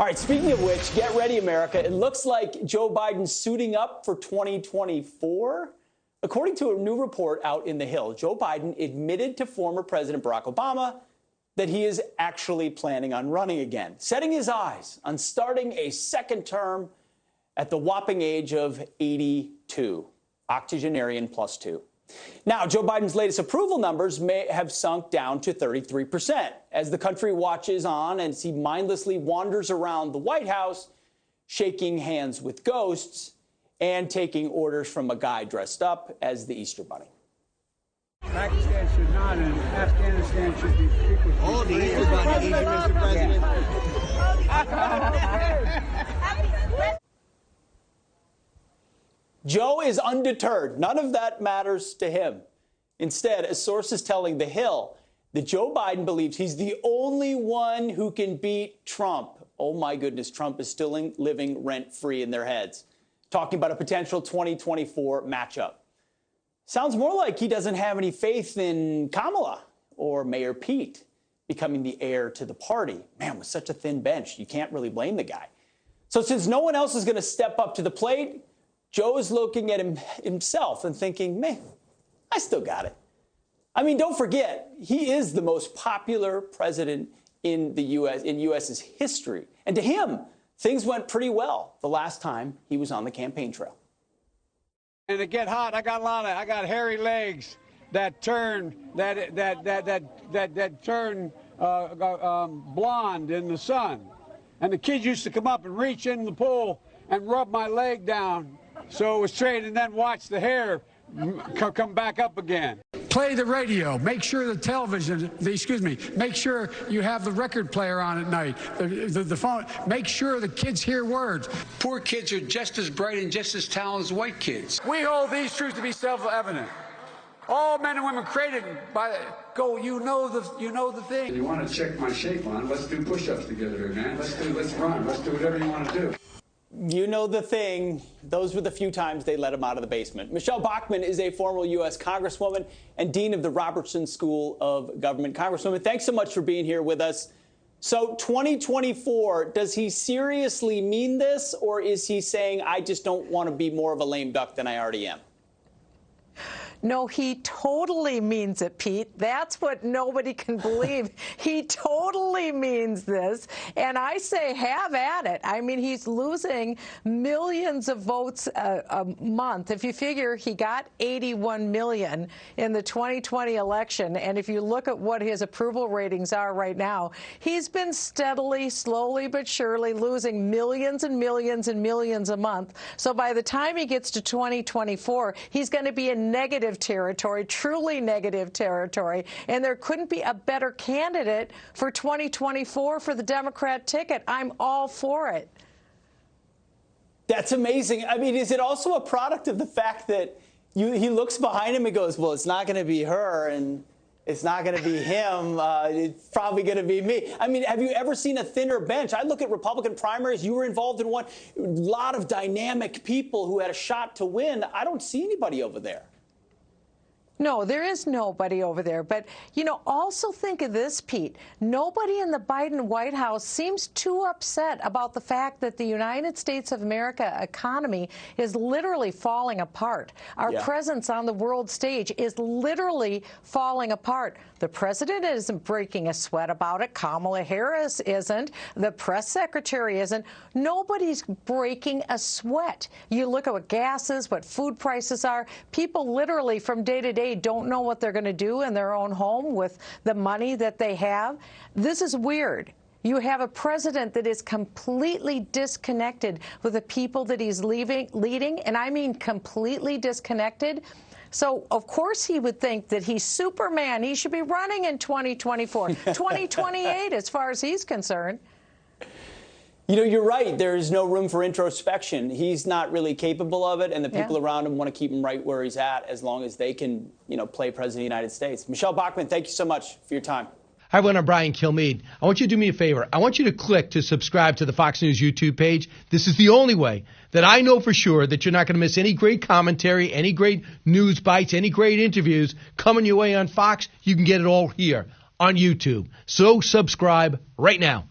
All right, speaking of which, get ready, America. It looks like Joe Biden's suiting up for 2024. According to a new report out in The Hill, Joe Biden admitted to former President Barack Obama that he is actually planning on running again, setting his eyes on starting a second term at the whopping age of 82, octogenarian plus 2. Now, Joe Biden's latest approval numbers may have sunk down to 33% as the country watches on and he mindlessly wanders around the White House, shaking hands with ghosts and taking orders from a guy dressed up as the Easter Bunny. Pakistan should not, and Afghanistan should be free. Oh, the Easter Bunny, Mr. President. Joe is undeterred. None of that matters to him. Instead, a source is telling The Hill that Joe Biden believes he's the only one who can beat Trump. Oh, my goodness, Trump is still living rent-free in their heads, talking about a potential 2024 matchup. Sounds more like he doesn't have any faith in Kamala or Mayor Pete becoming the heir to the party. Man, with such a thin bench, you can't really blame the guy. So since no one else is going to step up to the plate, Joe is looking at himself and thinking, man, I still got it. I mean, don't forget, he is the most popular president in the U.S.'s history. And to him, things went pretty well the last time he was on the campaign trail. And to get hot, I got hairy legs that turn blonde in the sun. And the kids used to come up and reach in the pool and rub my leg down so it was straight, and then watch the hair come back up again. Play the radio. Make sure the television, make sure you have the record player on at night, the phone. Make sure the kids hear words. Poor kids are just as bright and just as talented as white kids. We hold these truths to be self-evident. All men and women created by you know the thing. You want to check my shape on? Let's do push-ups together, man. Let's run. Let's do whatever you want to do. You know the thing. Those were the few times they let him out of the basement. Michele Bachmann is a former U.S. Congresswoman and Dean of the Robertson School of Government. Congresswoman, thanks so much for being here with us. So 2024, does he seriously mean this, or is he saying, I just don't want to be more of a lame duck than I already am? No, he totally means it, Pete. That's what nobody can believe. He totally means this. And I say have at it. I mean, he's losing millions of votes a month. If you figure he got 81 million in the 2020 election, and if you look at what his approval ratings are right now, he's been steadily, slowly but surely losing millions and millions and millions a month. So by the time he gets to 2024, he's going to be in negative territory, truly negative territory, and there couldn't be a better candidate for 2024 for the Democrat ticket. I'm all for it. That's amazing. I mean, is it also a product of the fact that he looks behind him and goes, well, it's not going to be her and it's not going to be him. It's probably going to be me. I mean, have you ever seen a thinner bench? I look at Republican primaries. You were involved in one. A lot of dynamic people who had a shot to win. I don't see anybody over there. No, there is nobody over there. But, you know, also think of this, Pete. Nobody in the Biden White House seems too upset about the fact that the United States of America economy is literally falling apart. Our presence on the world stage is literally falling apart. The president isn't breaking a sweat about it. Kamala Harris isn't. The press secretary isn't. Nobody's breaking a sweat. You look at what gas is, what food prices are. People literally from day to day don't know what they're going to do in their own home with the money that they have. This is weird. You have a president that is completely disconnected with the people that he's leading, and I mean completely disconnected. So, of course, he would think that he's Superman. He should be running in 2024, 2028, as far as he's concerned. You know, you're right. There is no room for introspection. He's not really capable of it, and the people around him want to keep him right where he's at as long as they can, you know, play President of the United States. Michele Bachmann, thank you so much for your time. Hi, everyone. I'm Brian Kilmeade. I want you to do me a favor. I want you to click to subscribe to the Fox News YouTube page. This is the only way that I know for sure that you're not going to miss any great commentary, any great news bites, any great interviews coming your way on Fox. You can get it all here on YouTube. So subscribe right now.